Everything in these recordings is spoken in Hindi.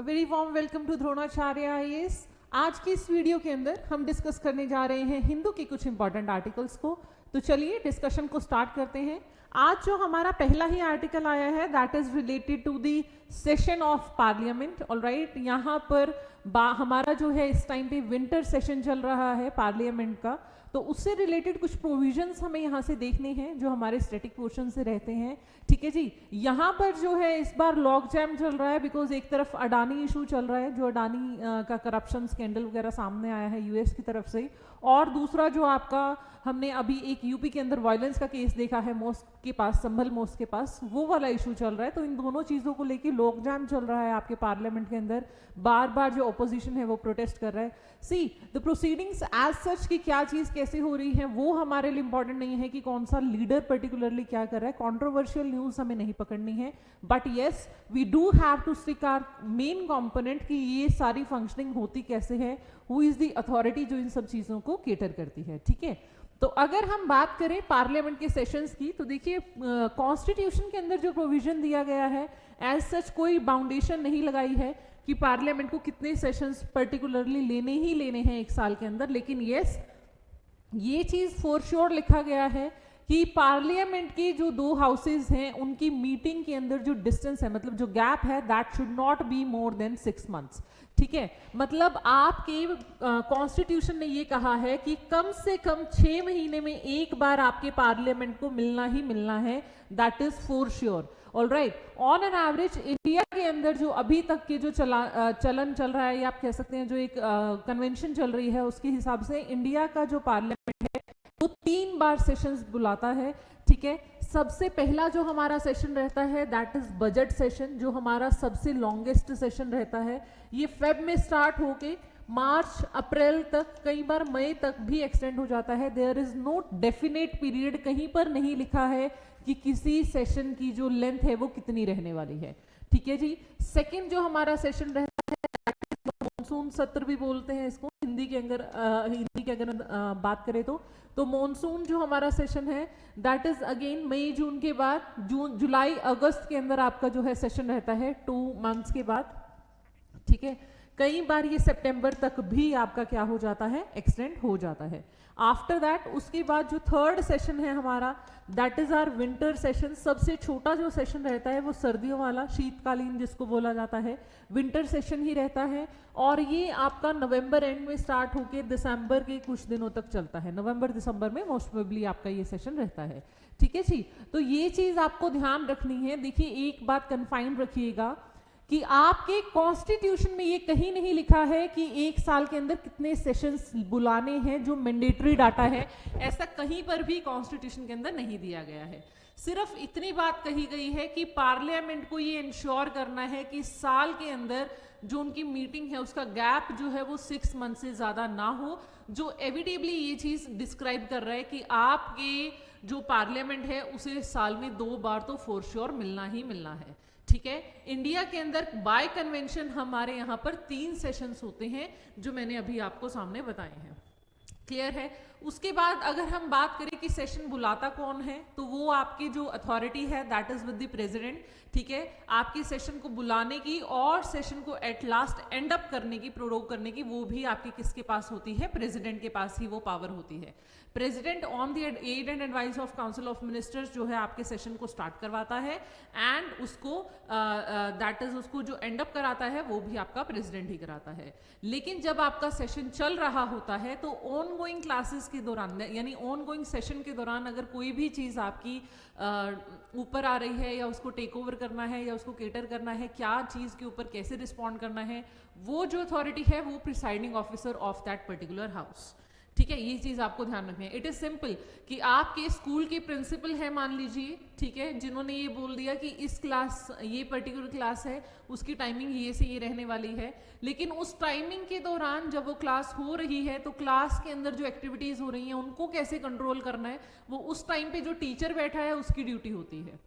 Very warm welcome to Dronacharya IAS. आज की इस वीडियो के अंदर हम डिस्कस करने जा रहे हैं हिंदू के कुछ इंपॉर्टेंट आर्टिकल्स को। तो चलिए डिस्कशन को स्टार्ट करते हैं। आज जो हमारा पहला ही आर्टिकल आया है that is related to the session of parliament. Alright, यहाँ पर हमारा जो है इस टाइम पे विंटर सेशन चल रहा है पार्लियामेंट का, तो उससे रिलेटेड कुछ प्रोविजंस हमें यहाँ से देखने हैं जो हमारे स्टैटिक पोर्शन से रहते हैं। ठीक है जी, यहाँ पर जो है इस बार लॉक जैम चल रहा है बिकॉज एक तरफ अडानी इशू चल रहा है, जो अडानी का करप्शन स्कैंडल वगैरह सामने आया है यूएस की तरफ से, और दूसरा जो आपका हमने अभी एक यूपी के अंदर वायलेंस का केस देखा है मोस्क के पास, संभल मोस्क के पास, वो वाला इशू चल रहा है। तो इन दोनों चीज़ों को लेके लॉक जैम चल रहा है आपके पार्लियामेंट के अंदर। बार बार जो ऑपोजिशन है वो प्रोटेस्ट कर रहा है। See the proceedings as such की क्या चीज़ कैसे हो रही है वो हमारे लिए इंपॉर्टेंट नहीं है कि कौन सा लीडर पर्टिकुलरली क्या कर रहा है। कॉन्ट्रोवर्शियल न्यूज़ हमें नहीं पकड़नी है, but yes we do have to stick our main component कि ये सारी फंक्शनिंग होती कैसे है, हु इज़ द अथॉरिटी जो इन सब चीज़ों को केटर करती है। ठीक है, तो अगर हम बात करें पार्लियामेंट के सेशंस की, तो देखिए कॉन्स्टिट्यूशन के अंदर जो प्रोविजन दिया गया है एज सच कोई बाउंडेशन नहीं लगाई है कि पार्लियामेंट को कितने सेशंस पर्टिकुलरली लेने ही लेने हैं एक साल के अंदर। लेकिन यस, ये चीज फॉर श्योर लिखा गया है कि पार्लियामेंट की जो दो हाउसेज हैं उनकी मीटिंग के अंदर जो डिस्टेंस है, मतलब जो गैप है, that should not be more than 6 months. ठीक है, मतलब आपके कॉन्स्टिट्यूशन ने ये कहा है कि कम से कम 6 महीने में एक बार आपके पार्लियामेंट को मिलना ही मिलना है, that is for sure. Alright, on an average India के अंदर जो अभी तक के जो चलन चल रहा है, या आप कह सकते हैं जो एक कन्वेंशन चल रही है, उसके हिसाब से इंडिया का जो पार्लियामेंट है वो 3 बार सेशंस बुलाता है। ठीक है, सबसे पहला जो हमारा सेशन रहता है दैट इज बजट सेशन, जो हमारा सबसे लॉन्गेस्ट सेशन रहता है। ये फेब में स्टार्ट होके मार्च अप्रैल तक, कई बार मई तक भी एक्सटेंड हो जाता है। There is no definite period, कहीं पर नहीं लिखा है कि किसी सेशन की जो लेंथ है वो कितनी रहने वाली है। ठीक है जी, सेकंड जो हमारा सेशन रहता है मॉनसून सत्र भी बोलते हैं इसको हिंदी के अगर बात करें तो मॉनसून जो हमारा सेशन है दैट इज अगेन मई जून के बाद, जून जुलाई अगस्त के अंदर आपका जो है सेशन रहता है 2 मंथ्स के बाद। ठीक है, कई बार ये सितंबर तक भी आपका क्या हो जाता है, एक्सटेंड हो जाता है। आफ्टर दैट उसके बाद जो थर्ड सेशन है हमारा that is our winter session. सबसे छोटा जो सेशन रहता है वो सर्दियों वाला, शीतकालीन जिसको बोला जाता है, विंटर सेशन ही रहता है। और ये आपका नवंबर एंड में स्टार्ट होके दिसंबर के कुछ दिनों तक चलता है। नवंबर दिसंबर में मोस्ट प्रोबेबली आपका ये सेशन रहता है। ठीक है जी, तो ये चीज आपको ध्यान रखनी है। देखिए एक बात कन्फाइन रखिएगा कि आपके कॉन्स्टिट्यूशन में ये कहीं नहीं लिखा है कि एक साल के अंदर कितने सेशंस बुलाने हैं, जो मैंडेटरी डाटा है, ऐसा कहीं पर भी कॉन्स्टिट्यूशन के अंदर नहीं दिया गया है। सिर्फ इतनी बात कही गई है कि पार्लियामेंट को ये इंश्योर करना है कि साल के अंदर जो उनकी मीटिंग है उसका गैप जो है वो 6 मंथ से ज्यादा ना हो, जो एविडेबली ये चीज डिस्क्राइब कर रहा है कि आपके जो पार्लियामेंट है उसे साल में 2 बार तो फॉर श्योर मिलना ही मिलना है। ठीक है, इंडिया के अंदर बाय कन्वेंशन हमारे यहाँ पर 3 सेशंस होते हैं जो मैंने अभी आपको सामने बताए हैं। क्लियर है? उसके बाद अगर हम बात करें कि सेशन बुलाता कौन है, तो वो आपकी जो अथॉरिटी है that is with the president. ठीक है, आपकी सेशन को बुलाने की और सेशन को एट लास्ट एंड अप करने की, प्रोरोग करने की, वो भी आपकी किसके पास होती है, प्रेसिडेंट के पास ही वो पावर होती है। President on the aid and advice of council of ministers जो है आपके सेशन को स्टार्ट करवाता है, एंड उसको दैट इज उसको जो एंड अप कराता है वो भी आपका प्रेसिडेंट ही कराता है। लेकिन जब आपका सेशन चल रहा होता है तो ऑन गोइंग क्लासेस के दौरान, यानी ऑन गोइंग सेशन के दौरान अगर कोई भी चीज आपकी ऊपर आ रही है, या उसको टेक ओवर करना है, या उसको केटर करना है, क्या चीज के ऊपर कैसे रिस्पॉन्ड करना है, वो जो अथॉरिटी है वो presiding officer of that particular house. ठीक है, ये चीज आपको ध्यान रखनी है। इट इज सिंपल कि आपके स्कूल के प्रिंसिपल है मान लीजिए, ठीक है, जिन्होंने ये बोल दिया कि इस क्लास, ये पर्टिकुलर क्लास है, उसकी टाइमिंग ये से ये रहने वाली है, लेकिन उस टाइमिंग के दौरान जब वो क्लास हो रही है तो क्लास के अंदर जो एक्टिविटीज हो रही हैं उनको कैसे कंट्रोल करना है, वो उस टाइम पे जो टीचर बैठा है उसकी ड्यूटी होती है।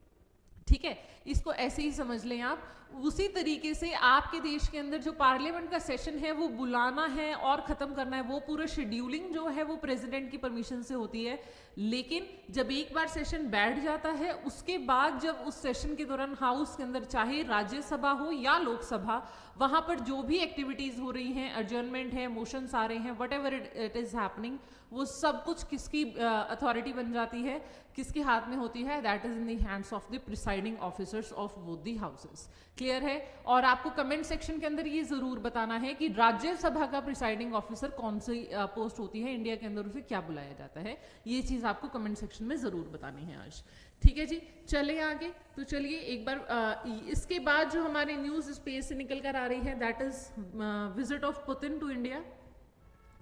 ठीक है, इसको ऐसे ही समझ लें आप। उसी तरीके से आपके देश के अंदर जो पार्लियामेंट का सेशन है वो बुलाना है और खत्म करना है, वो पूरा शेड्यूलिंग जो है वो प्रेसिडेंट की परमिशन से होती है। लेकिन जब एक बार सेशन बैठ जाता है, उसके बाद जब उस सेशन के दौरान हाउस के अंदर चाहे राज्यसभा हो या लोकसभा, वहां पर जो भी एक्टिविटीज हो रही हैं, एडजर्नमेंट है, मोशंस आ रहे हैं, what ever it is happening, वो सब कुछ किसकी अथॉरिटी बन जाती है, किसके हाथ में होती है? That is in the hands of the presiding officers of both the houses. Clear है? और आपको कमेंट सेक्शन के अंदर ये जरूर बताना है कि राज्यसभा का प्रिसाइडिंग ऑफिसर कौन सी पोस्ट होती है इंडिया के अंदर, उसे क्या बुलाया जाता है, ये चीज आपको कमेंट सेक्शन में जरूर बतानी है आज। ठीक है जी, चले आगे। तो चलिए एक बार इसके बाद जो हमारी न्यूज स्पेस से निकल कर आ रही है, that is visit of Putin to India.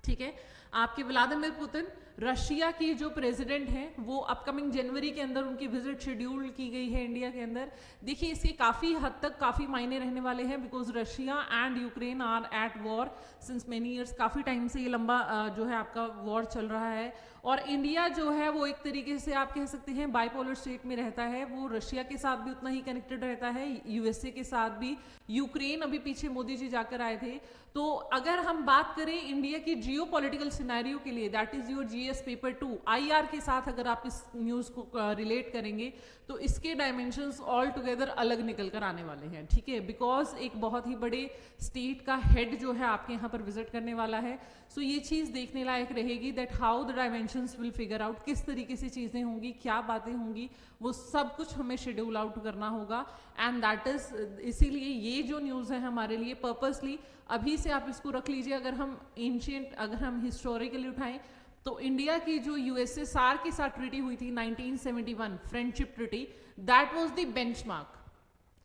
ठीक है, आपके व्लादिमीर पुतिन रशिया की जो प्रेसिडेंट हैं, वो अपकमिंग जनवरी के अंदर उनकी विजिट शेड्यूल की गई है इंडिया के अंदर। देखिए इसके काफ़ी हद तक काफ़ी मायने रहने वाले हैं, because Russia and Ukraine are at war since many years, काफ़ी टाइम से ये लंबा जो है आपका वॉर चल रहा है। और इंडिया जो है वो एक तरीके से आप कह सकते हैं बाइपोलर स्टेट में रहता है, वो रशिया के साथ भी उतना ही कनेक्टेड रहता है, यूएसए के साथ भी, यूक्रेन अभी पीछे मोदी जी जाकर आए थे। तो अगर हम बात करें इंडिया की जियो पॉलिटिकल सिनेरियो के लिए, that is your GS paper 2 IR के साथ अगर आप इस न्यूज को रिलेट करेंगे तो इसके डायमेंशंस ऑल टुगेदर अलग निकल कर आने वाले हैं। ठीक है, बिकॉज एक बहुत ही बड़े स्टेट का हेड जो है आपके यहाँ पर विजिट करने वाला है। सो ये चीज़ देखने लायक रहेगी that how the dimensions will figure out, किस तरीके से चीज़ें होंगी, क्या बातें होंगी, वो सब कुछ हमें शेड्यूल आउट करना होगा। एंड दैट इज, इसीलिए ये जो न्यूज़ है हमारे लिए पर्पसली अभी से आप इसको रख लीजिए। अगर हम एंशिएंट, अगर हम हिस्टोरिकली उठाएं तो इंडिया की जो यूएसएसआर के साथ ट्रीटी हुई थी 1971 friendship treaty, that was the benchmark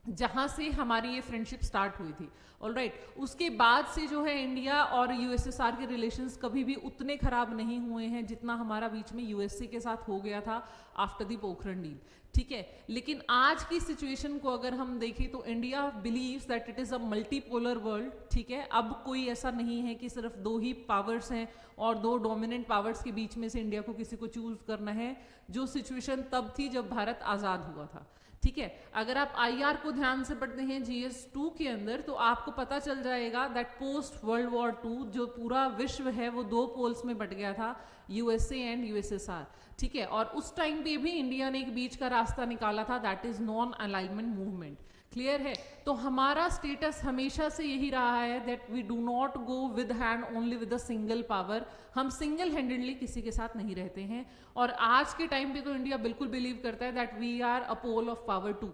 जहां से हमारी ये फ्रेंडशिप स्टार्ट हुई थी। ऑलराइट, उसके बाद से जो है इंडिया और यूएसएसआर के रिलेशंस कभी भी उतने खराब नहीं हुए हैं जितना हमारा बीच में यूएसए के साथ हो गया था आफ्टर द पोखरण डील। ठीक है, लेकिन आज की सिचुएशन को अगर हम देखें तो India believes that it is a multipolar world. ठीक है, अब कोई ऐसा नहीं है कि सिर्फ दो ही पावर्स हैं और दो डोमिनेंट पावर्स के बीच में से इंडिया को किसी को चूज करना है, जो सिचुएशन तब थी जब भारत आजाद हुआ था। ठीक है, अगर आप आईआर को ध्यान से पढ़ते हैं जीएस 2 के अंदर तो आपको पता चल जाएगा दैट पोस्ट वर्ल्ड वॉर 2 जो पूरा विश्व है वो दो पोल्स में बट गया था, यूएसए एंड यूएसएसआर। ठीक है, और उस टाइम पे भी इंडिया ने एक बीच का रास्ता निकाला था, that is non alignment movement. Clear है? तो हमारा स्टेटस हमेशा से यही रहा है that we do not go with hand only with a single power, हम सिंगल हैंडेडली किसी के साथ नहीं रहते हैं। और आज के टाइम पे तो इंडिया बिल्कुल बिलीव करता है that we are a pole of power 2।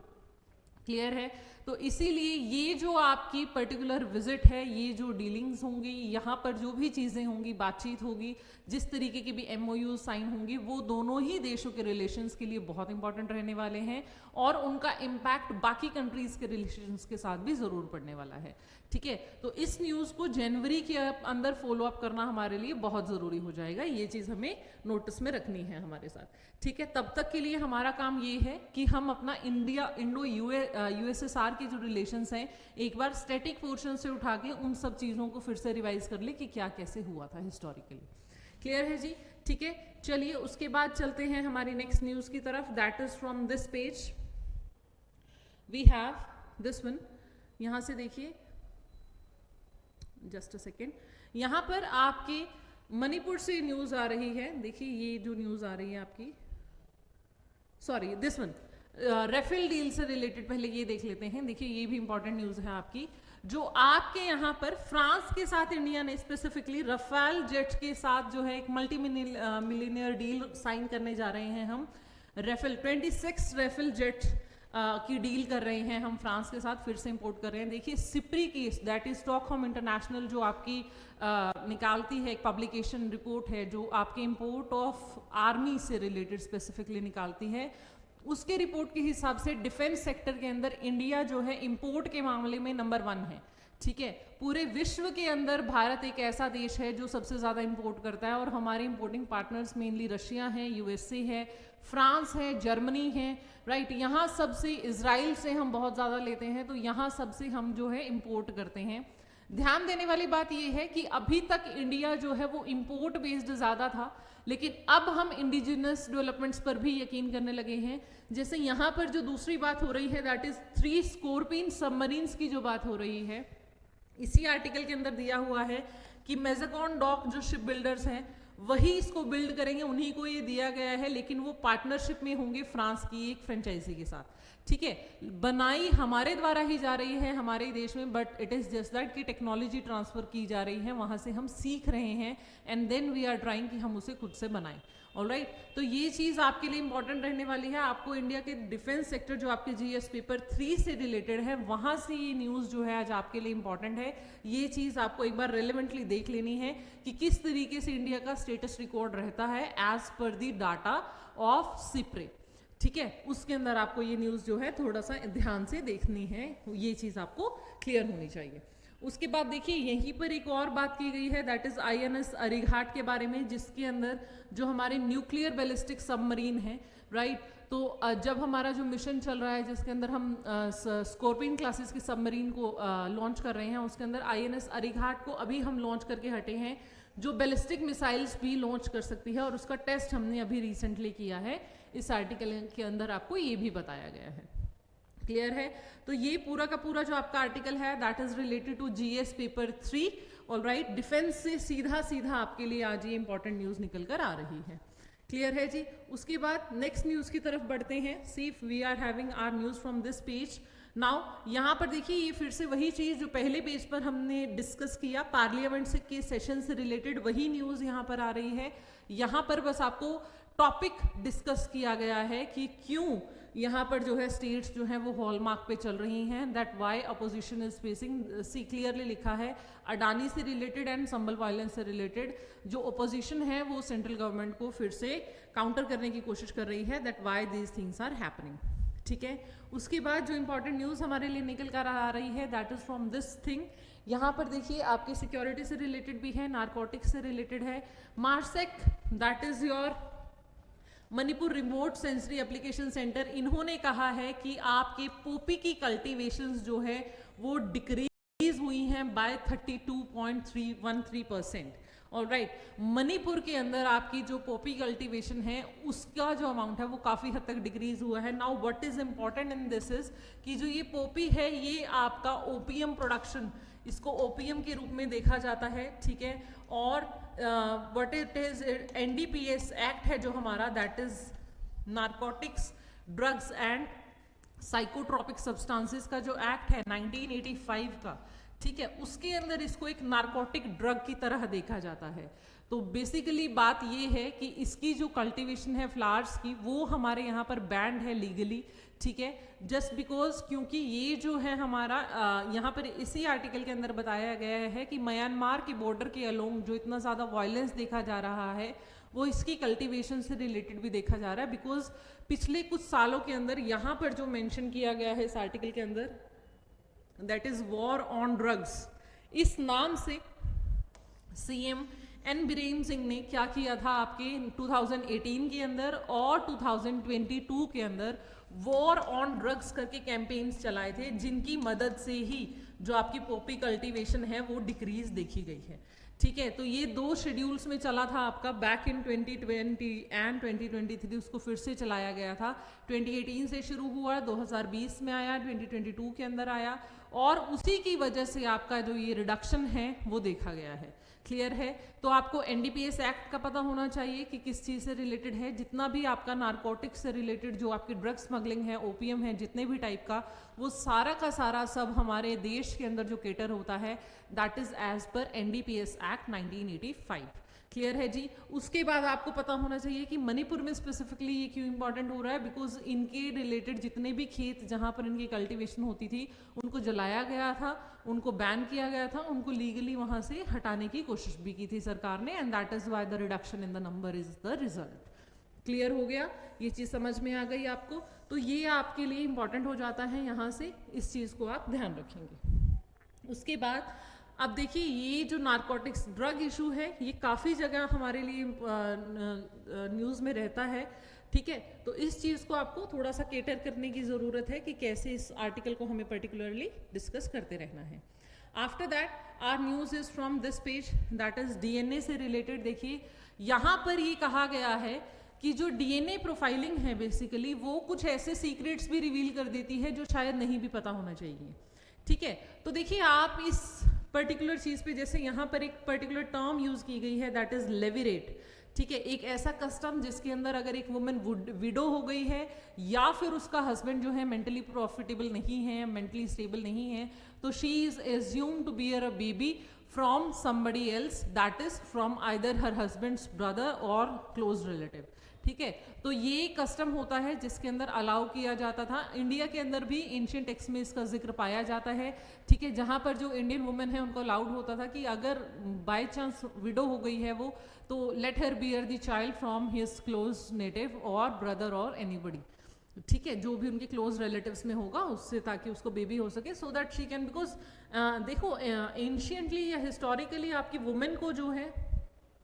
Clear है? तो इसीलिए ये जो आपकी पर्टिकुलर विजिट है, ये जो डीलिंग्स होंगी, यहाँ पर जो भी चीज़ें होंगी, बातचीत होगी, जिस तरीके की भी एमओयू साइन होंगी, वो दोनों ही देशों के रिलेशंस के लिए बहुत इंपॉर्टेंट रहने वाले हैं और उनका इम्पैक्ट बाकी कंट्रीज के रिलेशंस के साथ भी ज़रूर पड़ने वाला है। ठीक है, तो इस न्यूज़ को जनवरी के अंदर फॉलो अप करना हमारे लिए बहुत ज़रूरी हो जाएगा, ये चीज़ हमें नोटिस में रखनी है हमारे साथ। ठीक है, तब तक के लिए हमारा काम ये है कि हम अपना इंडो यूएसएसआर के जो रिलेशंस हैं एक बार स्टैटिक पोर्शन से उठा के उन सब चीज़ों को फिर से रिवाइज कर ले कि क्या कैसे हुआ था हिस्टोरिकली। क्लियर है जी? ठीक है, चलिए उसके बाद चलते हैं हमारी नेक्स्ट न्यूज़ की तरफ, that is from this page we have this one. यहाँ से देखिए, जस्ट अ सेकेंड, यहाँ पर आपके मणिपुर से न्यूज़ आ रही है। देखिए ये जो न्यूज़ आ रही है आपकी, सॉरी दिस वन, रेफेल डील से रिलेटेड पहले ये देख लेते हैं। देखिए ये भी इंपॉर्टेंट न्यूज़ है आपकी, जो आपके यहाँ पर फ्रांस के साथ इंडिया ने स्पेसिफिकली रफेल जेट के साथ जो है एक मल्टी मिलियनियर डील साइन करने जा रहे हैं हम। रेफेल 26 रेफेल जेट की डील कर रहे हैं हम फ्रांस के साथ, फिर से इंपोर्ट कर रहे हैं। देखिए SIPRI case, that is Stockholm international, जो आपकी निकालती है, एक पब्लिकेशन रिपोर्ट है जो आपके इंपोर्ट ऑफ आर्मी से रिलेटेड स्पेसिफिकली निकालती है, उसके रिपोर्ट के हिसाब से डिफेंस सेक्टर के अंदर इंडिया जो है इंपोर्ट के मामले में नंबर 1 है। ठीक है, पूरे विश्व के अंदर भारत एक ऐसा देश है जो सबसे ज़्यादा इंपोर्ट करता है और हमारे इंपोर्टिंग पार्टनर्स मेनली रशिया है, यूएसए है, फ्रांस है, जर्मनी है, राइट। यहाँ सबसे, इजराइल से हम बहुत ज़्यादा लेते हैं, तो यहाँ सबसे हम जो है इंपोर्ट करते हैं। ध्यान देने वाली बात यह है कि अभी तक इंडिया जो है वो इंपोर्ट बेस्ड ज़्यादा था, लेकिन अब हम इंडिजिनस डेवलपमेंट्स पर भी यकीन करने लगे हैं। जैसे यहाँ पर जो दूसरी बात हो रही है दैट इज 3 स्कॉर्पियन सबमरीन्स की जो बात हो रही है, इसी आर्टिकल के अंदर दिया हुआ है कि मेज़ागॉन डॉक जो शिप बिल्डर्स हैं वही इसको बिल्ड करेंगे, उन्हीं को ये दिया गया है, लेकिन वो पार्टनरशिप में होंगे फ्रांस की एक फ्रेंचाइजी के साथ। ठीक है, बनाई हमारे द्वारा ही जा रही है हमारे देश में, but it is just that कि टेक्नोलॉजी ट्रांसफ़र की जा रही है, वहाँ से हम सीख रहे हैं and then we are trying कि हम उसे खुद से बनाएं। ऑलराइट, तो ये चीज़ आपके लिए इंपॉर्टेंट रहने वाली है। आपको इंडिया के डिफेंस सेक्टर जो आपके जीएस पेपर 3 से रिलेटेड है, वहाँ से ये न्यूज़ जो है आज आपके लिए इंपॉर्टेंट है। ये चीज़ आपको एक बार रेलिवेंटली देख लेनी है कि किस तरीके से इंडिया का स्टेटस रिकॉर्ड रहता है as per the data of सिप्रे। ठीक है, उसके अंदर आपको ये न्यूज़ जो है थोड़ा सा ध्यान से देखनी है, ये चीज़ आपको क्लियर होनी चाहिए। उसके बाद देखिए यहीं पर एक और बात की गई है दैट इज़ आईएनएस अरिघाट के बारे में, जिसके अंदर जो हमारे न्यूक्लियर बैलिस्टिक सबमरीन है, राइट। तो जब हमारा जो मिशन चल रहा है जिसके अंदर हम स्कॉर्पियन क्लासेस की सबमरीन को लॉन्च कर रहे हैं, उसके अंदर आईएनएस अरिघाट को अभी हम लॉन्च करके हटे हैं, जो बैलिस्टिक मिसाइल्स भी लॉन्च कर सकती है, और उसका टेस्ट हमने अभी रिसेंटली किया है। इस आर्टिकल के अंदर आपको ये भी बताया गया है। क्लियर है, तो ये पूरा का पूरा जो आपका आर्टिकल है that is related to GS paper 3। Alright, defence से सीधा सीधा आपके लिए आज ये इंपॉर्टेंट न्यूज़ निकल कर आ रही है। क्लियर है जी। उसके बाद नेक्स्ट न्यूज़ की तरफ बढ़ते हैं। See if we are having our news from this page now. यहाँ पर देखिए ये फिर से वही चीज़ जो पहले पेज पर हमने डिस्कस किया, पार्लियामेंट के सेशन से रिलेटेड वही न्यूज़ यहाँ पर आ रही है। यहाँ पर बस आपको टॉपिक डिस्कस किया गया है कि क्यों यहाँ पर जो है स्टेट्स जो हैं वो हॉलमार्क पे चल रही हैं, that why opposition is facing. See clearly लिखा है अडानी से रिलेटेड एंड संबल वायलेंस से रिलेटेड जो अपोजिशन है वो सेंट्रल गवर्नमेंट को फिर से काउंटर करने की कोशिश कर रही है, that why these things are happening. ठीक है, उसके बाद जो इंपॉर्टेंट न्यूज़ हमारे लिए निकल कर आ रही है that is from this thing. यहाँ पर देखिए आपकी सिक्योरिटी से रिलेटेड भी है, नारकोटिक्स से रिलेटेड है। MARSAC that is your Manipur remote sensory application centre, इन्होंने कहा है कि आपके पोपी की कल्टीवेशंस जो है वो डिक्रीज हुई हैं बाय 32.313%। ऑलराइट, मणिपुर के अंदर आपकी जो पॉपी कल्टीवेशन है उसका जो अमाउंट है वो काफ़ी हद तक डिक्रीज हुआ है। Now what is important in this is कि जो ये पॉपी है ये आपका ओपीएम प्रोडक्शन, इसको ओपीएम के रूप में देखा जाता है। ठीक है, और what it is NDPS act है जो हमारा that is narcotics drugs and psychotropic substances का जो एक्ट है 1985 का, ठीक है, उसके अंदर इसको एक नारकोटिक ड्रग की तरह देखा जाता है। तो बेसिकली बात ये है कि इसकी जो कल्टीवेशन है फ्लावर्स की वो हमारे यहाँ पर बैंड है लीगली। ठीक है, जस्ट बिकॉज क्योंकि ये जो है हमारा यहाँ पर इसी आर्टिकल के अंदर बताया गया है कि म्यांमार के बॉर्डर के अलोंग जो इतना ज़्यादा वायलेंस देखा जा रहा है वो इसकी कल्टीवेशन से रिलेटेड भी देखा जा रहा है। बिकॉज पिछले कुछ सालों के अंदर यहाँ पर जो मेंशन किया गया है इस आर्टिकल के अंदर that is war on drugs, इस नाम से सीएम एन बीरेन सिंह ने क्या किया था आपके 2018 के अंदर और 2022 के अंदर वॉर ऑन ड्रग्स करके कैंपेन्स चलाए थे, जिनकी मदद से ही जो आपकी पॉपी कल्टीवेशन है वो डिक्रीज देखी गई है। ठीक है, तो ये 2 शेड्यूल्स में चला था आपका बैक इन 2020 एंड 2023 उसको फिर से चलाया गया था। 2018 से शुरू हुआ, 2020 में आया, 2022 के अंदर आया, और उसी की वजह से आपका जो ये रिडक्शन है वो देखा गया है। क्लियर है, तो आपको एनडीपीएस एक्ट का पता होना चाहिए कि किस चीज़ से रिलेटेड है। जितना भी आपका नारकोटिक्स से रिलेटेड जो आपकी ड्रग स्मगलिंग है, ओपीएम है, जितने भी टाइप का, वो सारा का सारा सब हमारे देश के अंदर जो केटर होता है दैट इज एज पर एनडीपीएस एक्ट 1985। क्लियर है जी। उसके बाद आपको पता होना चाहिए कि मणिपुर में स्पेसिफिकली ये क्यों इंपॉर्टेंट हो रहा है, बिकॉज इनके रिलेटेड जितने भी खेत जहाँ पर इनकी कल्टीवेशन होती थी उनको जलाया गया था, उनको बैन किया गया था, उनको लीगली वहाँ से हटाने की कोशिश भी की थी सरकार ने, and that is why the reduction in the number is the result. Clear हो गया, ये चीज़ समझ में आ गई आपको, तो ये आपके लिए इंपॉर्टेंट हो जाता है, यहाँ से इस चीज़ को आप ध्यान रखेंगे। उसके बाद अब देखिए ये जो नारकोटिक्स ड्रग इशू है ये काफ़ी जगह हमारे लिए न्यूज़ में रहता है। ठीक है, तो इस चीज़ को आपको थोड़ा सा केटर करने की ज़रूरत है कि कैसे इस आर्टिकल को हमें पर्टिकुलरली डिस्कस करते रहना है। After that R news is from this page, that is DNA से रिलेटेड। देखिए यहाँ पर ये कहा गया है कि जो डीएनए प्रोफाइलिंग है बेसिकली वो कुछ ऐसे सीक्रेट्स भी रिवील कर देती है जो शायद नहीं भी पता होना चाहिए। ठीक है, तो देखिए आप इस पर्टिकुलर चीज पे, जैसे यहाँ पर एक पर्टिकुलर टर्म यूज की गई है दैट इज लेविरेट। ठीक है, एक ऐसा कस्टम जिसके अंदर अगर एक वुमन विडो हो गई है या फिर उसका हस्बैंड जो है मेंटली प्रॉफिटेबल नहीं है, मेंटली स्टेबल नहीं है, तो she is assume to bear a baby from somebody else, that is from either her husband's brother और क्लोज रिलेटिव। ठीक है, तो ये कस्टम होता है जिसके अंदर अलाउ किया जाता था। इंडिया के अंदर भी एंशिएंट टेक्स्ट में इसका जिक्र पाया जाता है। ठीक है, जहाँ पर जो इंडियन वुमेन है उनको अलाउड होता था कि अगर बाय चांस विडो हो गई है वो, तो let her bear the child from his close native और ब्रदर और एनीबडी। ठीक है, जो भी उनके क्लोज रिलेटिव्स में होगा उससे, ताकि उसको बेबी हो सके, so that she can, because देखो एंशिएंटली या हिस्टोरिकली आपकी वुमेन को जो है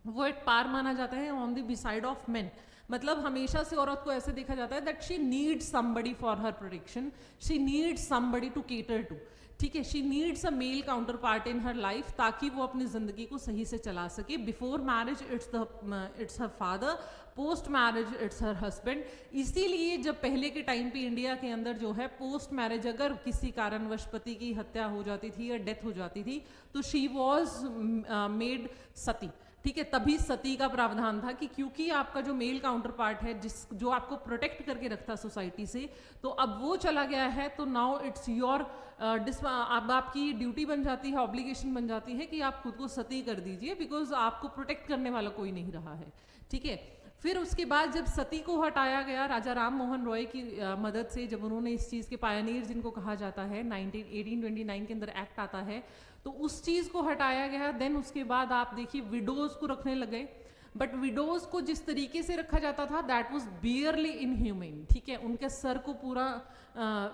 वो एक पार माना जाता है on the beside of men. मतलब हमेशा से औरत को ऐसे देखा जाता है that she needs somebody for her protection, she needs somebody to cater to. ठीक है, she needs a male counterpart in her life ताकि वो अपनी जिंदगी को सही से चला सके। Before marriage it's her father, post marriage it's her husband. इसीलिए जब पहले के टाइम पे इंडिया के अंदर जो है पोस्ट मैरिज अगर किसी कारणवश पति की हत्या हो जाती थी या डेथ हो जाती थी तो शी वॉज मेड सती। ठीक है, तभी सती का प्रावधान था कि क्योंकि आपका जो मेल काउंटर पार्ट है जो आपको प्रोटेक्ट करके रखता सोसाइटी से, तो अब वो चला गया है, तो नाउ इट्स योर अब आपकी ड्यूटी बन जाती है, ऑब्लिगेशन बन जाती है कि आप खुद को सती कर दीजिए, बिकॉज आपको प्रोटेक्ट करने वाला कोई नहीं रहा है। ठीक है, फिर उसके बाद जब सती को हटाया गया राजा राम मोहन रॉय की मदद से, जब उन्होंने इस चीज़ के पायनियर जिनको कहा जाता है 1829 के अंदर एक्ट आता है, तो उस चीज़ को हटाया गया। देन उसके बाद आप देखिए विडोज को रखने लगे, बट विडोज को जिस तरीके से रखा जाता था दैट वाज बियरली इनह्यूमन। ठीक है, उनके सर को पूरा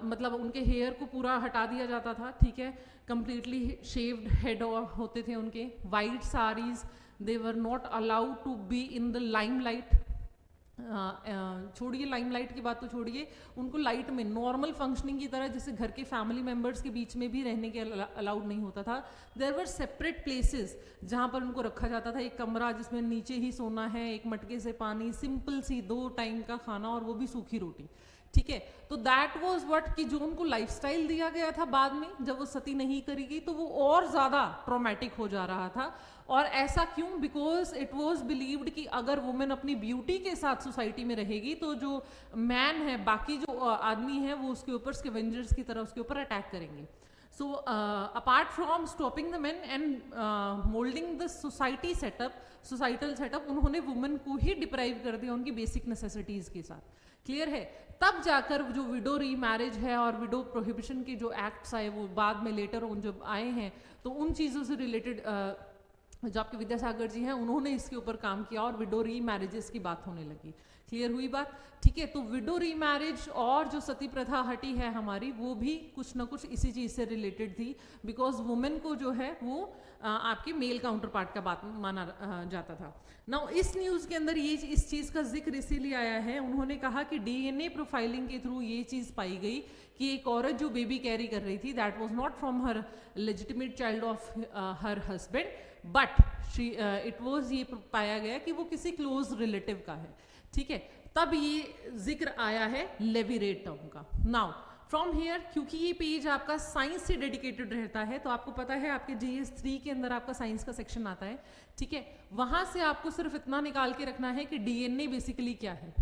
मतलब उनके हेयर को पूरा हटा दिया जाता था। ठीक है, कंप्लीटली शेव्ड हेड होते थे उनके, white saris, they were not allowed to be in the limelight. छोड़िए लाइमलाइट की बात तो छोड़िए, उनको लाइट में नॉर्मल फंक्शनिंग की तरह जैसे घर के फैमिली मेंबर्स के बीच में भी रहने के अलाउड नहीं होता था। देयर वर सेपरेट प्लेसेस जहाँ पर उनको रखा जाता था, एक कमरा जिसमें नीचे ही सोना है, एक मटके से पानी, सिंपल सी 2 टाइम का खाना और वो भी सूखी रोटी। ठीक है, तो दैट वाज व्हाट कि जो उनको लाइफस्टाइल दिया गया था बाद में जब वो सती नहीं करेगी तो वो और ज़्यादा ट्रॉमेटिक हो जा रहा था। और ऐसा क्यों? बिकॉज इट वॉज बिलीव्ड कि अगर वुमेन अपनी ब्यूटी के साथ सोसाइटी में रहेगी तो जो मैन है, बाकी जो आदमी है, वो उसके ऊपर स्कैवेंजर्स की तरह उसके ऊपर अटैक करेंगे। So apart from stopping the main and moulding the societal setup, उन्होंने वुमेन को ही डिप्राइव कर दिया उनकी बेसिक नेसेसिटीज के साथ। क्लियर है? तब जाकर जो विडो री मैरिज है और विडो प्रोहिबिशन के जो एक्ट्स आए वो बाद में लेटर ऑन जब आए हैं, तो उन चीज़ों से रिलेटेड जो आपके विद्यासागर जी हैं उन्होंने इसके ऊपर काम किया और विडो री मैरिजेस की बात होने लगी। क्लियर हुई बात? ठीक है, तो विडो री मैरिज और जो सती प्रथा हटी है हमारी, वो भी कुछ ना कुछ इसी चीज़ से रिलेटेड थी, बिकॉज वुमेन को जो है वो आपके मेल काउंटर पार्ट का बात माना जाता था। नाउ इस न्यूज़ के अंदर ये इस चीज़ का जिक्र इसीलिए आया है, उन्होंने कहा कि डीएनए प्रोफाइलिंग के थ्रू ये चीज़ पाई गई कि एक औरत जो बेबी कैरी कर रही थी that was not from her legitimate child of her husband, but it was, ये पाया गया कि वो किसी क्लोज रिलेटिव का है। ठीक है, तब ये जिक्र आया है लेविरेट टर्म का। नाउ फ्रॉम हियर, क्योंकि ये पेज आपका साइंस से डेडिकेटेड रहता है, तो आपको पता है आपके जीएस 3 के अंदर आपका साइंस का सेक्शन आता है। ठीक है, वहां से आपको सिर्फ इतना निकाल के रखना है कि डीएनए बेसिकली क्या है।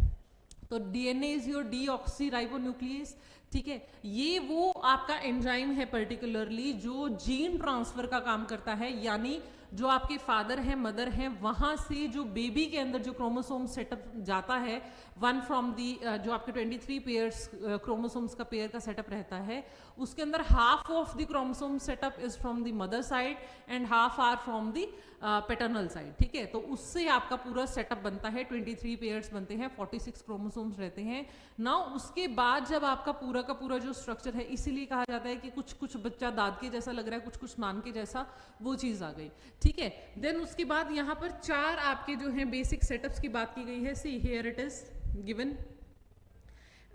तो डीएनए इज योर डीऑक्सीराइबोन्यूक्लियस। ठीक है, ये वो आपका एंजाइम है पर्टिकुलरली जो जीन ट्रांसफर का काम करता है, यानी जो आपके फादर हैं, मदर हैं, वहां से जो बेबी के अंदर जो क्रोमोसोम सेटअप जाता है, वन फ्रॉम दी जो आपके 23 पेयर्स क्रोमोसोम्स का पेयर का सेटअप रहता है, उसके अंदर half of the chromosome setup is from the mother side and half are from the paternal side. ठीक है, तो उससे आपका पूरा सेटअप बनता है, 23 पेयर्स बनते हैं, 46 क्रोमोसोम्स रहते हैं ना। उसके बाद जब आपका पूरा का पूरा जो स्ट्रक्चर है, इसीलिए कहा जाता है कि कुछ कुछ बच्चा दाद के जैसा लग रहा है, कुछ कुछ नान के जैसा, वो चीज़ आ गई। ठीक है, देन उसके बाद यहाँ पर 4 आपके जो हैं बेसिक सेटअप्स की बात की गई है। See here it is given,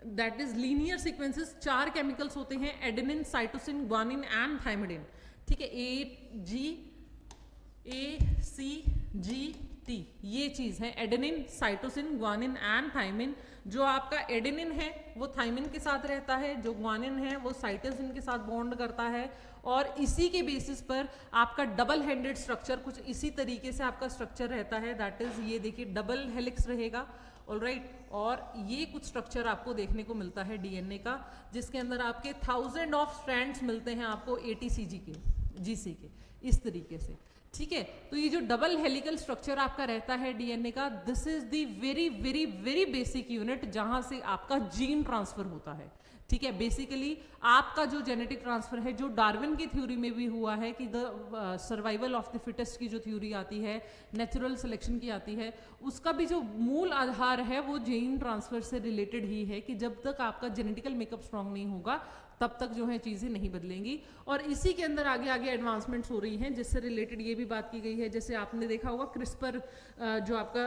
that is linear sequences, 4 chemicals होते हैं, एडेनिन, साइटोसिन, ग्वानिन एंड थाइमिडिन, ठीक है, ACGT, ये चीज है adenine, cytosine, guanine and thymine. जो आपका एडेनिन है वो थाइमिन के साथ रहता है, जो ग्वानिन है वो साइटोसिन के साथ बॉन्ड करता है, और इसी के बेसिस पर आपका डबल हैंडेड स्ट्रक्चर कुछ इसी तरीके से आपका स्ट्रक्चर रहता है, दैट इज ये देखिए डबल हेलिक्स रहेगा, ऑलराइट। और ये कुछ स्ट्रक्चर आपको देखने को मिलता है डीएनए का, जिसके अंदर आपके 1000 ऑफ स्ट्रैंड्स मिलते हैं आपको ATCG के, GC के, इस तरीके से, ठीक है। तो ये जो डबल हेलिकल स्ट्रक्चर आपका रहता है डीएनए का, this is the very very very basic unit जहां से आपका जीन ट्रांसफर होता है, ठीक है। बेसिकली आपका जो जेनेटिक ट्रांसफर है, जो डार्विन की थ्योरी में भी हुआ है कि the survival of the fittest की जो थ्योरी आती है, नेचुरल सिलेक्शन की आती है, उसका भी जो मूल आधार है वो जीन ट्रांसफर से रिलेटेड ही है कि जब तक आपका जेनेटिकल मेकअप स्ट्रांग नहीं होगा तब तक जो है चीज़ें नहीं बदलेंगी। और इसी के अंदर आगे आगे एडवांसमेंट्स हो रही हैं, जिससे रिलेटेड ये भी बात की गई है, जैसे आपने देखा होगा क्रिस्पर जो आपका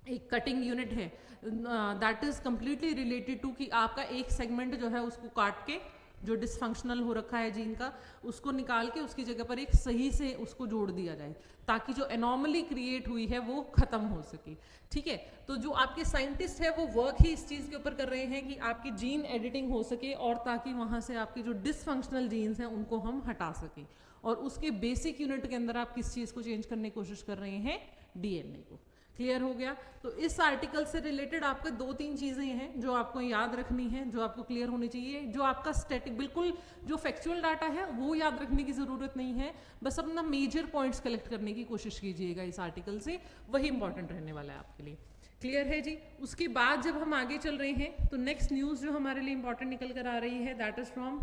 एक कटिंग यूनिट है, that is completely related to कि आपका एक सेगमेंट जो है उसको काट के, जो डिसफंक्शनल हो रखा है जीन का, उसको निकाल के उसकी जगह पर एक सही से उसको जोड़ दिया जाए, ताकि जो एनॉमली क्रिएट हुई है वो खत्म हो सके, ठीक है। तो जो आपके साइंटिस्ट है वो वर्क ही इस चीज़ के ऊपर कर रहे हैं कि आपकी जीन एडिटिंग हो सके, और ताकि वहाँ से आपके जो डिसफंक्शनल जीन्स हैं उनको हम हटा सकें, और उसके बेसिक यूनिट के अंदर आप किस चीज़ को चेंज करने की कोशिश कर रहे हैं, डीएनए को। क्लियर हो गया। तो इस आर्टिकल से रिलेटेड आपके 2-3 चीजें हैं जो आपको याद रखनी है, जो आपको क्लियर होनी चाहिए। जो आपका स्टैटिक बिल्कुल जो फैक्चुअल डाटा है वो याद रखने की जरूरत नहीं है, बस अपना मेजर पॉइंट्स कलेक्ट करने की कोशिश कीजिएगा इस आर्टिकल से, वही इंपॉर्टेंट रहने वाला है आपके लिए। क्लियर है जी। उसके बाद जब हम आगे चल रहे हैं तो नेक्स्ट न्यूज जो हमारे लिए इंपॉर्टेंट निकल कर आ रही है, that is from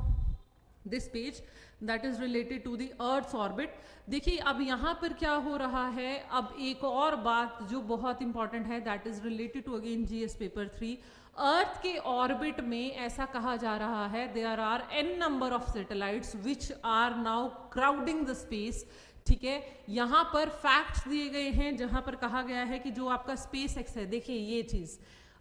this page, that is related to the earth's orbit. देखिए अब यहाँ पर क्या हो रहा है, अब एक और बात जो बहुत इंपॉर्टेंट है, that is related to again GS paper 3। Earth के ऑर्बिट में ऐसा कहा जा रहा है, there are n number of satellites which are now crowding the space, ठीक है। यहाँ पर फैक्ट्स दिए गए हैं जहाँ पर कहा गया है कि जो आपका स्पेस एक्स है, देखिए ये चीज़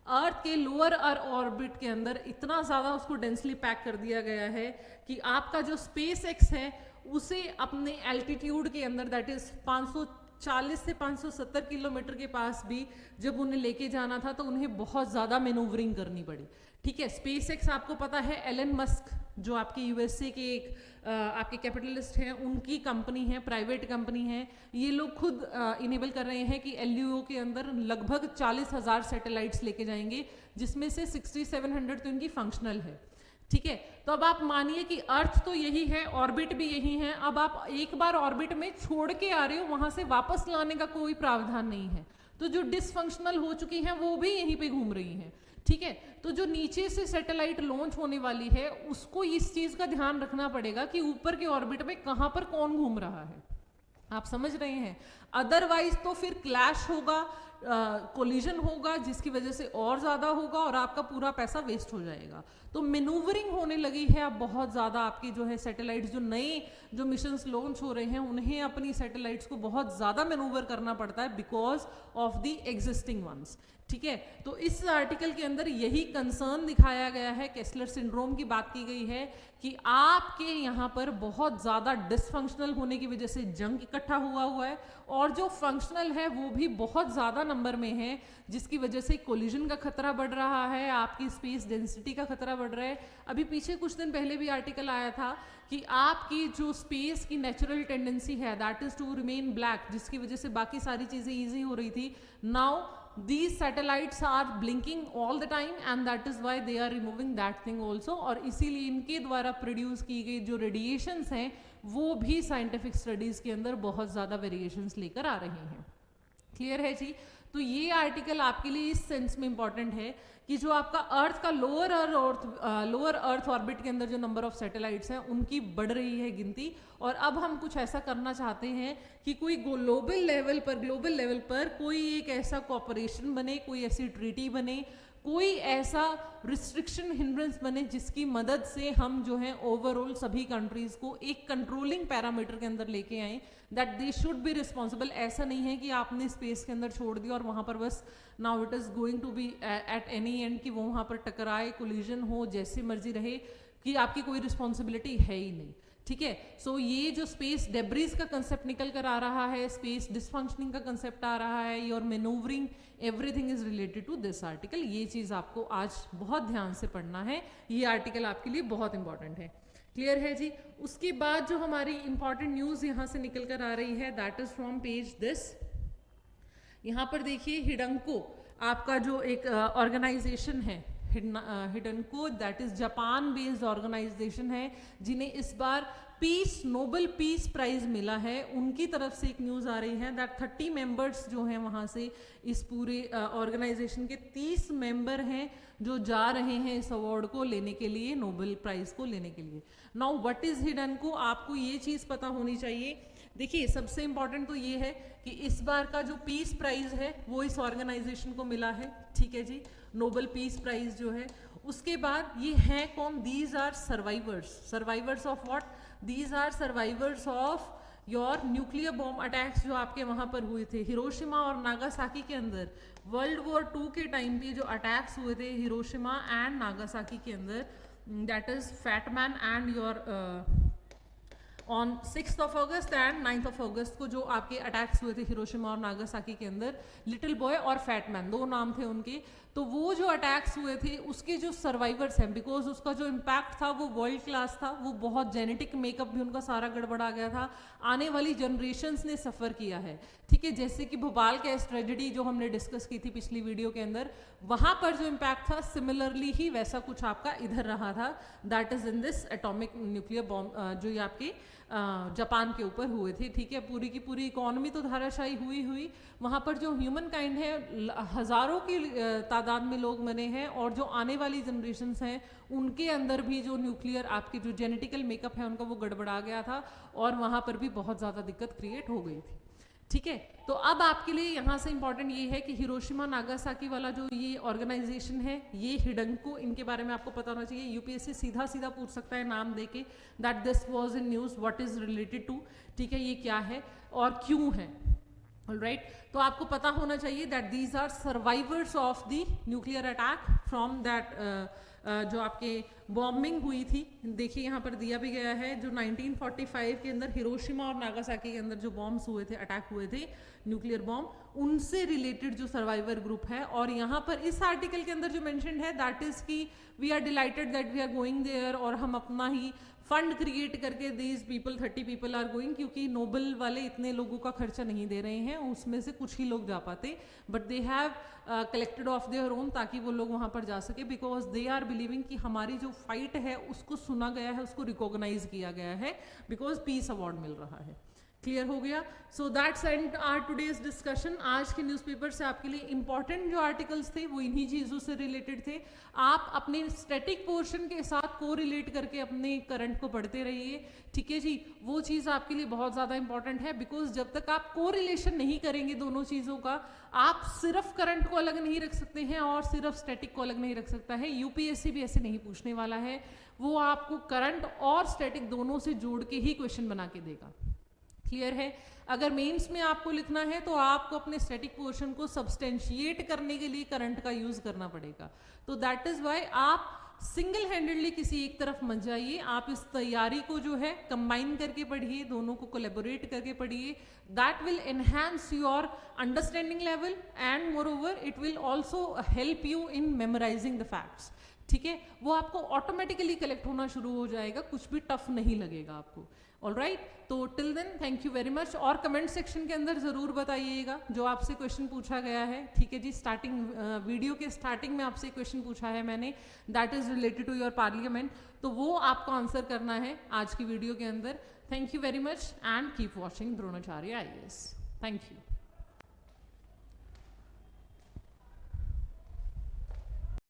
अर्थ के लोअर ऑर्बिट के अंदर इतना ज़्यादा उसको डेंसली पैक कर दिया गया है कि आपका जो स्पेस एक्स है उसे अपने एल्टीट्यूड के अंदर, दैट इज 540 से 570 किलोमीटर के पास भी जब उन्हें लेके जाना था तो उन्हें बहुत ज़्यादा मैनूवरिंग करनी पड़ी, ठीक है। स्पेस एक्स आपको पता है एलन मस्क जो आपके यूएसए के एक आपके कैपिटलिस्ट हैं, उनकी कंपनी है, प्राइवेट कंपनी है। ये लोग खुद इनेबल कर रहे हैं कि LUO के अंदर लगभग 40,000 सैटेलाइट्स लेके जाएंगे, जिसमें से 6700 तो इनकी फंक्शनल है, ठीक है। तो अब आप मानिए कि अर्थ तो यही है, ऑर्बिट भी यही है, अब आप एक बार ऑर्बिट में छोड़ के आ रहे हो, वहां से वापस लाने का कोई प्रावधान नहीं है। तो जो डिसफंक्शनल हो चुकी हैं वो भी यहीं पे घूम रही हैं, ठीक है। तो जो नीचे से सैटेलाइट लॉन्च होने वाली है उसको इस चीज का ध्यान रखना पड़ेगा कि ऊपर के ऑर्बिट में कहां पर कौन घूम रहा है, आप समझ रहे हैं। अदरवाइज तो फिर क्लैश होगा, कोलिजन होगा, जिसकी वजह से और ज़्यादा होगा और आपका पूरा पैसा वेस्ट हो जाएगा। तो मैनूवरिंग होने लगी है अब बहुत ज़्यादा, आपकी जो है सैटेलाइट्स, जो नए जो मिशंस लॉन्च हो रहे हैं उन्हें अपनी सैटेलाइट्स को बहुत ज़्यादा मैनूवर करना पड़ता है because of the existing ones, ठीक है। तो इस आर्टिकल के अंदर यही कंसर्न दिखाया गया है, केस्लर सिंड्रोम की बात की गई है कि आपके यहाँ पर बहुत ज़्यादा डिसफंक्शनल होने की वजह से जंक इकट्ठा हुआ है, और जो फंक्शनल है वो भी बहुत ज़्यादा नंबर में है, जिसकी वजह से कोलिजन का खतरा बढ़ रहा है, आपकी स्पेस डेंसिटी का खतरा बढ़ रहा है। अभी पीछे कुछ दिन पहले भी आर्टिकल आया था कि आपकी जो स्पेस की नेचुरल टेंडेंसी है that is to remain black, जिसकी वजह से बाकी सारी चीज़ें ईजी हो रही थी। Now these satellites are blinking all the time and that is why they are removing that thing also, और इसीलिए इनके द्वारा प्रोड्यूस की गई जो रेडिएशंस हैं वो भी साइंटिफिक स्टडीज के अंदर बहुत ज़्यादा वेरिएशंस लेकर आ रहे हैं। क्लियर है जी। तो ये आर्टिकल आपके लिए इस सेंस में इंपॉर्टेंट है कि जो आपका अर्थ का लोअर अर्थ ऑर्बिट के अंदर जो नंबर ऑफ सैटेलाइट्स हैं उनकी बढ़ रही है गिनती, और अब हम कुछ ऐसा करना चाहते हैं कि कोई ग्लोबल लेवल पर कोई एक ऐसा कॉपरेशन बने, कोई ऐसी ट्रीटी बने, कोई ऐसा रिस्ट्रिक्शन हिंड्रेंस बने जिसकी मदद से हम जो है ओवरऑल सभी कंट्रीज को एक कंट्रोलिंग पैरामीटर के अंदर लेके आए, that they should be responsible. ऐसा नहीं है कि आपने स्पेस के अंदर छोड़ दिया और वहाँ पर बस now it is going to be at any end कि वो वहाँ पर टकराए, कोलिजन हो, जैसे मर्जी रहे, कि आपकी कोई रिस्पॉन्सिबिलिटी है ही नहीं। ठीक है, सो ये जो स्पेस डेब्रीज का कंसेप्ट निकल कर आ रहा है, स्पेस डिसफंक्शनिंग का कंसेप्ट आ रहा है, your manoeuvring everything is related to this article. ये चीज़ आपको आज बहुत ध्यान से पढ़ना है, ये आर्टिकल आपके लिए बहुत इंपॉर्टेंट है। क्लियर है जी। उसके बाद जो हमारी इंपॉर्टेंट न्यूज़ यहाँ से निकल कर आ रही है, that is from page this. यहाँ पर देखिए हिडंको आपका जो एक ऑर्गेनाइजेशन है, Hidankyo, that is Japan based organization है, जिन्हें इस बार पीस नोबेल पीस प्राइज मिला है। उनकी तरफ से एक न्यूज़ आ रही है दैट 30 मेंबर्स जो हैं वहाँ से, इस पूरे ऑर्गेनाइजेशन के 30 मेंबर हैं जो जा रहे हैं इस अवार्ड को लेने के लिए, नोबेल प्राइज को लेने के लिए। नाउ व्हाट इज हिडनको, आपको ये चीज़ पता होनी चाहिए। देखिए सबसे इंपॉर्टेंट तो ये है कि इस बार का जो पीस प्राइज है वो इस ऑर्गेनाइजेशन को मिला है। ठीक है जी, नोबेल पीस प्राइज जो है। उसके बाद ये हैं कौन, these are survivors. Survivors of what, these are survivors of your nuclear bomb attacks जो आपके वहाँ पर हुए थे हिरोशिमा और नागासाकी के अंदर। वर्ल्ड वॉर 2 के टाइम पे जो अटैक्स हुए थे हिरोशिमा एंड नागासाकी के अंदर, that is Fat Man and your on 6th of August and 9th of August को जो आपके अटैक्स हुए थे हिरोशिमा और नागासाकी के अंदर, लिटिल बॉय और फैटमैन 2 नाम थे उनके। तो वो जो अटैक्स हुए थे उसके जो सर्वाइवर्स हैं, बिकॉज उसका जो इम्पैक्ट था वो वर्ल्ड क्लास था, वो बहुत जेनेटिक मेकअप भी उनका सारा गड़बड़ा गया था, आने वाली जनरेशन्स ने सफ़र किया है। ठीक है, जैसे कि भोपाल गैस ट्रेजेडी जो हमने डिस्कस की थी पिछली वीडियो के अंदर, वहाँ पर जो इम्पैक्ट था सिमिलरली ही वैसा कुछ आपका इधर रहा था, that is in this atomic nuclear bomb जो ये आपके जापान के ऊपर हुए थे। ठीक है, पूरी की पूरी इकोनॉमी तो धाराशायी हुई, वहाँ पर जो ह्यूमन काइंड है हज़ारों की तादाद में लोग मरे हैं, और जो आने वाली जनरेशन्स हैं उनके अंदर भी जो न्यूक्लियर आपके जो जेनेटिकल मेकअप है उनका वो गड़बड़ा गया था, और वहाँ पर भी बहुत ज़्यादा दिक्कत क्रिएट हो गई थी। ठीक है, तो अब आपके लिए यहाँ से इंपॉर्टेंट ये है कि हिरोशिमा नागासाकी वाला जो ये ऑर्गेनाइजेशन है, ये हिडनको, इनके बारे में आपको पता होना चाहिए। यूपीएससी सीधा सीधा पूछ सकता है नाम देके, that this was in news, what is related to. ठीक है, ये क्या है और क्यों है। ऑलराइट, तो आपको पता होना चाहिए that these are survivors of the nuclear attack from that जो आपके बॉम्बिंग हुई थी। देखिए यहाँ पर दिया भी गया है, जो 1945 के अंदर हिरोशिमा और नागासाकी के अंदर जो बॉम्ब्स हुए थे, अटैक हुए थे न्यूक्लियर बॉम्ब, उनसे रिलेटेड जो सर्वाइवर ग्रुप है। और यहाँ पर इस आर्टिकल के अंदर जो मेंशन है दैट इज कि we are delighted that we are going there, और हम अपना ही फंड क्रिएट करके these people 30 people are going, क्योंकि नोबेल वाले इतने लोगों का खर्चा नहीं दे रहे हैं, उसमें से कुछ ही लोग जा पाते, but they have collected of their own, ताकि वो लोग वहाँ पर जा सके, बिकॉज दे आर बिलीविंग कि हमारी जो फाइट है उसको सुना गया है, उसको रिकॉग्नाइज किया गया है, बिकॉज पीस अवार्ड मिल रहा है। क्लियर हो गया। So that's end our today's discussion. आज के न्यूज़पेपर से आपके लिए इंपॉर्टेंट जो आर्टिकल्स थे वो इन्हीं चीज़ों से रिलेटेड थे। आप अपने स्टैटिक पोर्शन के साथ को रिलेट करके अपने करंट को पढ़ते रहिए। ठीक है जी, वो चीज़ आपके लिए बहुत ज़्यादा इंपॉर्टेंट है, बिकॉज जब तक आप को रिलेशन नहीं करेंगे दोनों चीज़ों का, आप सिर्फ करंट को अलग नहीं रख सकते हैं और सिर्फ स्टैटिक को अलग नहीं रख सकता है। यूपीएससी भी ऐसे नहीं पूछने वाला है, वो आपको करंट और स्टैटिक दोनों से जोड़ के ही क्वेश्चन बना के देगा। क्लियर है। अगर मेंस में आपको लिखना है तो आपको अपने स्टैटिक पोर्शन को सब्सटेंशिएट करने के लिए करंट का यूज करना पड़ेगा। तो दैट इज व्हाई आप सिंगल हैंडेडली किसी एक तरफ मत जाइए, आप इस तैयारी को जो है कंबाइन करके पढ़िए, दोनों को कोलैबोरेट करके पढ़िए। That will enhance your understanding level and moreover it will also help you in memorising the facts. ठीक है, वो आपको ऑटोमेटिकली कलेक्ट होना शुरू हो जाएगा, कुछ भी टफ नहीं लगेगा आपको। ऑलराइट, तो till then thank you very much. और कमेंट सेक्शन के अंदर ज़रूर बताइएगा जो आपसे क्वेश्चन पूछा गया है। ठीक है जी, स्टार्टिंग वीडियो के स्टार्टिंग में आपसे क्वेश्चन पूछा है मैंने, that is related to your parliament, तो वो आपको आंसर करना है आज की वीडियो के अंदर। Thank you very much and keep watching Dronacharya IAS। Thank you.